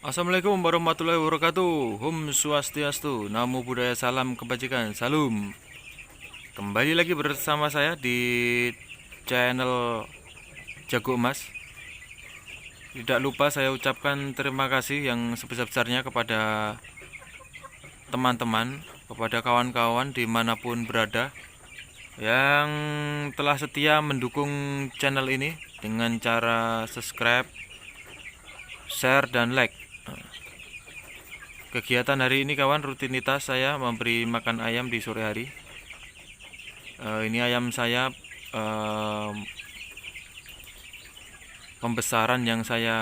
Assalamualaikum warahmatullahi wabarakatuh. Hum Swastiastu, Namo Buddhaya, salam kebajikan, salam. Kembali lagi bersama saya di channel Jago Emas. Tidak lupa saya ucapkan terima kasih yang sebesar-besarnya kepada teman-teman, kepada kawan-kawan dimanapun berada yang telah setia mendukung channel ini dengan cara subscribe, share, dan like. Kegiatan hari ini kawan, rutinitas saya memberi makan ayam di sore hari. Ini ayam saya pembesaran yang saya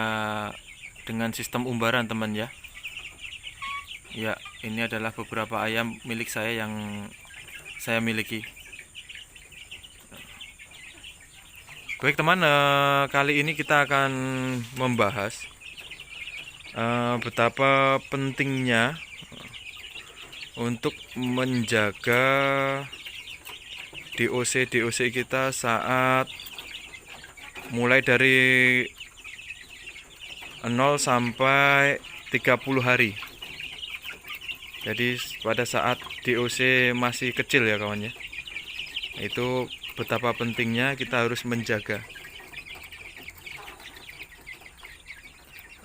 dengan sistem umbaran teman ya. Ya, ini adalah beberapa ayam milik saya yang saya miliki. Baik teman, kali ini kita akan membahas betapa pentingnya untuk menjaga DOC kita saat mulai dari 0 sampai 30 hari. Jadi pada saat DOC masih kecil ya kawan ya, itu betapa pentingnya kita harus menjaga.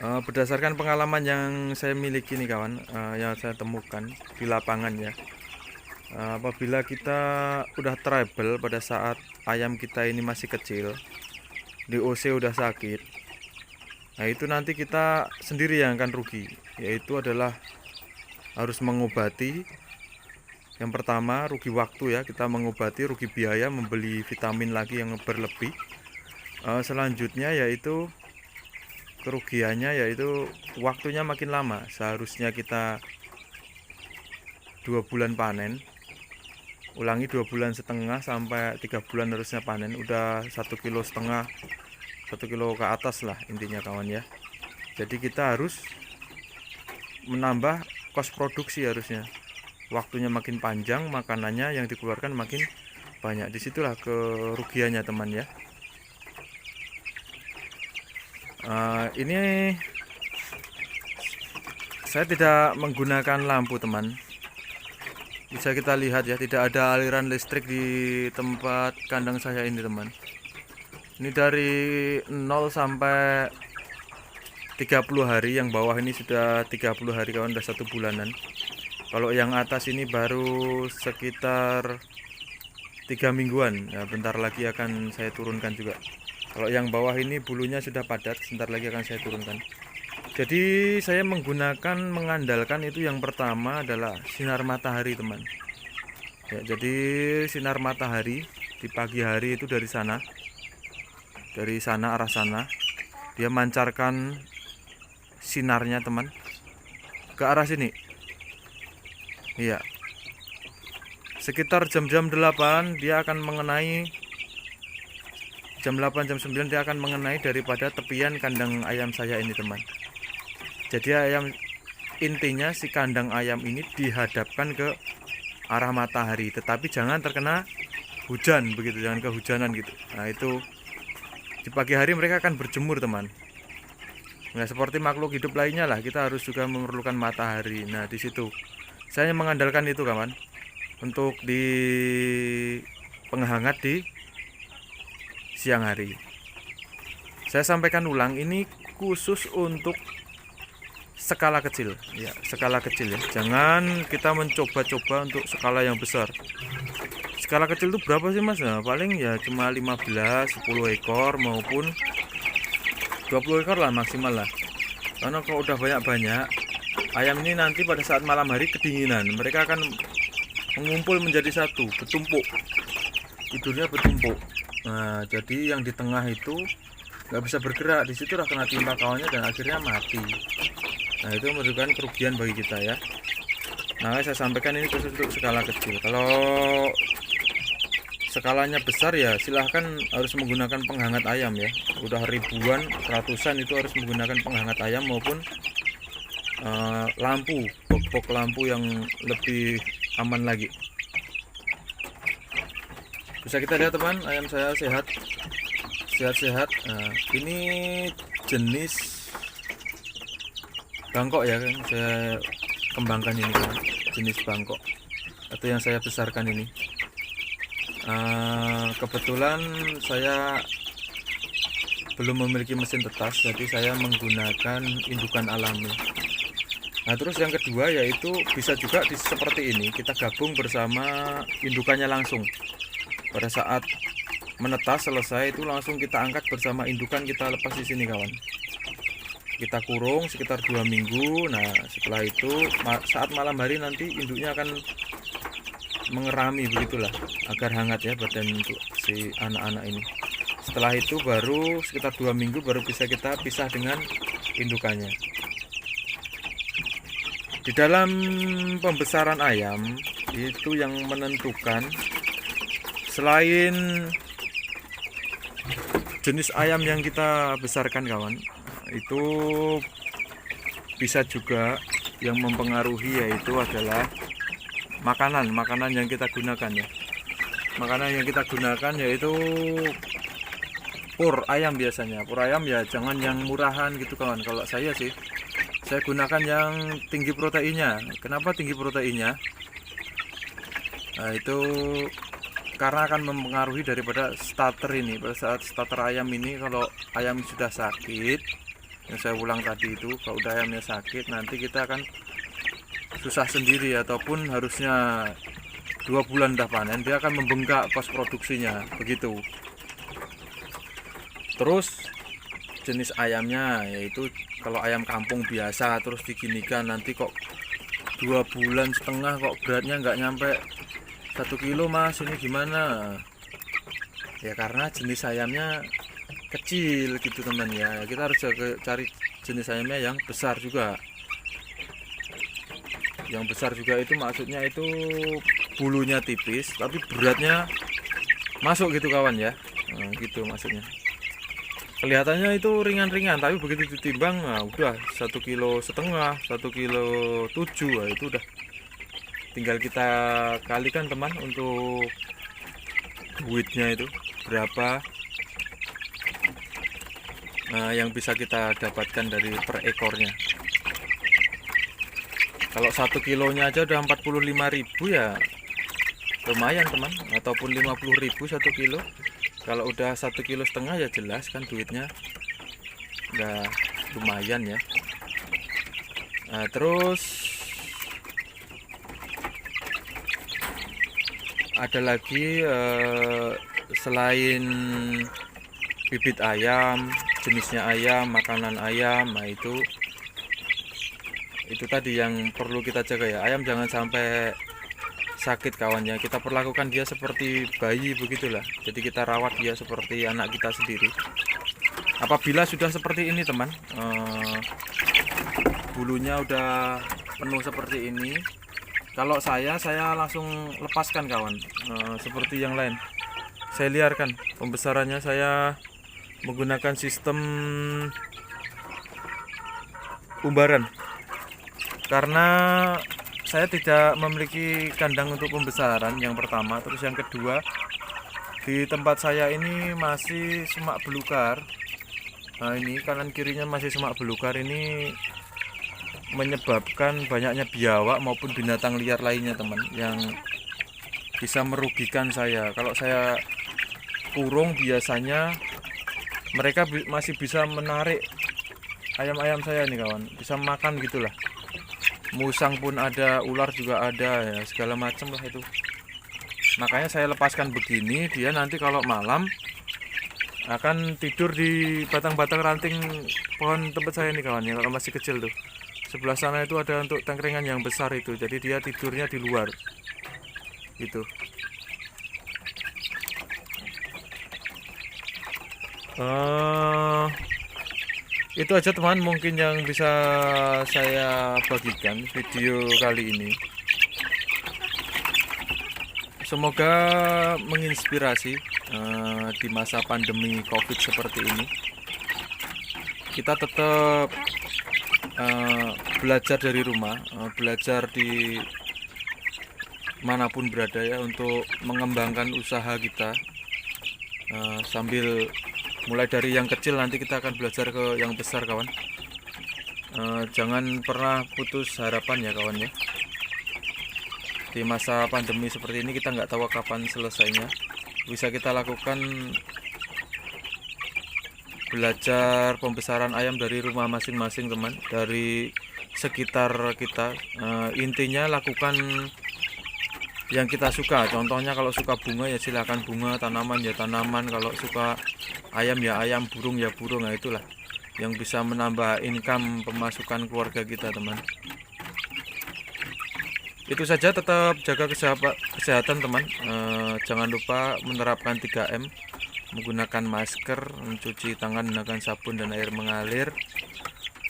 Berdasarkan pengalaman yang saya miliki nih kawan, yang saya temukan di lapangan ya, apabila kita udah trouble pada saat ayam kita ini masih kecil, DOC udah sakit, nah itu nanti kita sendiri yang akan rugi, yaitu adalah harus mengobati. Yang pertama rugi waktu ya, kita mengobati, rugi biaya membeli vitamin lagi yang berlebih. Selanjutnya yaitu kerugiannya yaitu waktunya makin lama. Seharusnya kita 2 bulan panen, ulangi 2 bulan setengah sampai 3 bulan harusnya panen, udah 1,5 kilo, 1 kilo ke atas lah intinya kawan ya. Jadi kita harus menambah kos produksi, harusnya waktunya makin panjang, makanannya yang dikeluarkan makin banyak. Disitulah kerugiannya teman ya. Ini saya tidak menggunakan lampu teman, bisa kita lihat ya, tidak ada aliran listrik di tempat kandang saya ini teman. Ini dari 0 sampai 30 hari, yang bawah ini sudah 30 hari kawan, udah 1 bulanan. Kalau yang atas ini baru sekitar 3 mingguan ya, bentar lagi akan saya turunkan juga. Kalau yang bawah ini bulunya sudah padat, sebentar lagi akan saya turunkan. Jadi saya mengandalkan itu, yang pertama adalah sinar matahari teman ya. Jadi sinar matahari di pagi hari itu dari sana arah sana, dia mancarkan sinarnya teman ke arah sini. Iya, sekitar jam-jam 8 dia akan mengenai, jam 8 jam 9 dia akan mengenai daripada tepian kandang ayam saya ini teman. Jadi ayam, intinya si kandang ayam ini dihadapkan ke arah matahari, tetapi jangan terkena hujan begitu, jangan kehujanan gitu. Nah itu di pagi hari mereka akan berjemur teman. Nah seperti makhluk hidup lainnya lah, kita harus juga memerlukan matahari. Nah di situ saya mengandalkan itu kawan, untuk di penghangat di siang hari. Saya sampaikan ulang, ini khusus untuk skala kecil ya, skala kecil ya. Jangan kita mencoba-coba untuk skala yang besar. Skala kecil itu berapa sih mas? Nah, paling ya cuma 15, 10 ekor maupun 20 ekor lah maksimal lah. Karena kalau udah banyak-banyak, ayam ini nanti pada saat malam hari kedinginan, mereka akan mengumpul menjadi satu, bertumpuk, tidurnya bertumpuk. Nah jadi yang di tengah itu nggak bisa bergerak, disitulah kena timpa kawannya dan akhirnya mati. Nah itu menunjukkan kerugian bagi kita ya. Nah saya sampaikan ini khusus untuk skala kecil. Kalau skalanya besar ya silahkan harus menggunakan penghangat ayam ya. Udah ribuan, ratusan itu harus menggunakan penghangat ayam maupun lampu, box lampu yang lebih aman lagi. Bisa kita lihat teman, ayam saya sehat-sehat. Nah, ini jenis bangkok ya kan, saya kembangkan ini kan, jenis bangkok atau yang saya besarkan ini. Kebetulan saya belum memiliki mesin tetas, jadi saya menggunakan indukan alami. Nah terus yang kedua yaitu bisa juga seperti ini, kita gabung bersama indukannya langsung. Pada saat menetas selesai itu langsung kita angkat bersama indukan, kita lepas di sini kawan. Kita kurung sekitar 2 minggu. Nah setelah itu saat malam hari nanti induknya akan mengerami begitulah, agar hangat ya badan untuk si anak-anak ini. Setelah itu baru sekitar 2 minggu baru bisa kita pisah dengan indukannya. Di dalam pembesaran ayam itu yang menentukan selain jenis ayam yang kita besarkan kawan, itu bisa juga yang mempengaruhi yaitu adalah makanan yang kita gunakan ya. Makanan yang kita gunakan yaitu pur ayam biasanya. Pur ayam ya jangan yang murahan gitu kawan. Kalau saya sih saya gunakan yang tinggi proteinnya. Kenapa tinggi proteinnya? Nah, itu karena akan mempengaruhi daripada starter ini. Pada saat starter ayam ini, kalau ayam sudah sakit, yang saya ulang tadi itu, kalau udah ayamnya sakit, nanti kita akan susah sendiri, ataupun harusnya 2 bulan dah panen, dia akan membengkak pas produksinya, begitu. Terus jenis ayamnya yaitu kalau ayam kampung biasa terus diginikan nanti kok 2,5 bulan kok beratnya nggak nyampe 1 kilo mas, ini gimana ya? Karena jenis ayamnya kecil gitu teman ya, kita harus cari jenis ayamnya yang besar juga. Yang besar juga itu maksudnya itu bulunya tipis tapi beratnya masuk gitu kawan ya. Nah, gitu maksudnya. Kelihatannya itu ringan-ringan tapi begitu ditimbang nah udah 1,5 kilo, 1,7 kilo, nah, itu udah tinggal kita kalikan teman untuk duitnya itu berapa. Nah, yang bisa kita dapatkan dari per ekornya. Kalau 1 kilonya aja udah 45.000 ya lumayan teman, ataupun 50.000 1 kilo. Kalau udah 1,5 kilo ya jelas kan duitnya udah lumayan ya. Nah, terus ada lagi selain bibit ayam, jenisnya ayam, makanan ayam, nah itu tadi yang perlu kita jaga ya. Ayam jangan sampai sakit kawannya, kita perlakukan dia seperti bayi begitulah, jadi kita rawat dia seperti anak kita sendiri. Apabila sudah seperti ini teman, bulunya udah penuh seperti ini, kalau saya langsung lepaskan kawan. Seperti yang lain saya liarkan pembesarannya, saya menggunakan sistem umbaran karena saya tidak memiliki kandang untuk pembesaran yang pertama. Terus yang kedua, di tempat saya ini masih semak belukar. Nah ini kanan kirinya masih semak belukar, ini menyebabkan banyaknya biawak maupun binatang liar lainnya teman, yang bisa merugikan saya. Kalau saya kurung biasanya mereka masih bisa menarik ayam-ayam saya nih kawan, bisa makan gitulah. Musang pun ada, ular juga ada ya, segala macam lah itu. Makanya saya lepaskan begini, dia nanti kalau malam akan tidur di batang-batang ranting pohon tempat saya nih kawan ya, kalau masih kecil tuh. Sebelah sana itu ada untuk tangkringan yang besar itu, jadi dia tidurnya di luar gitu. Itu aja teman mungkin yang bisa saya bagikan video kali ini. Semoga menginspirasi di masa pandemi COVID seperti ini. Kita tetap belajar dari rumah, belajar di manapun berada ya, untuk mengembangkan usaha kita, sambil mulai dari yang kecil, nanti kita akan belajar ke yang besar kawan. Jangan pernah putus harapan ya kawan ya. Di masa pandemi seperti ini kita nggak tahu kapan selesainya. Bisa kita lakukan belajar pembesaran ayam dari rumah masing-masing teman, dari sekitar kita. Intinya lakukan yang kita suka. Contohnya kalau suka bunga ya silakan bunga, tanaman ya tanaman, kalau suka ayam ya ayam, burung ya burung. Nah itulah yang bisa menambah income pemasukan keluarga kita teman. Itu saja, tetap jaga kesehatan teman. Jangan lupa menerapkan 3M, menggunakan masker, mencuci tangan menggunakan sabun dan air mengalir,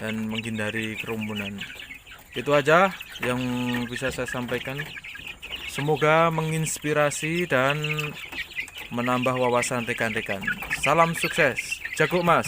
dan menghindari kerumunan. Itu aja yang bisa saya sampaikan. Semoga menginspirasi dan menambah wawasan rekan-rekan. Salam sukses, jago mas.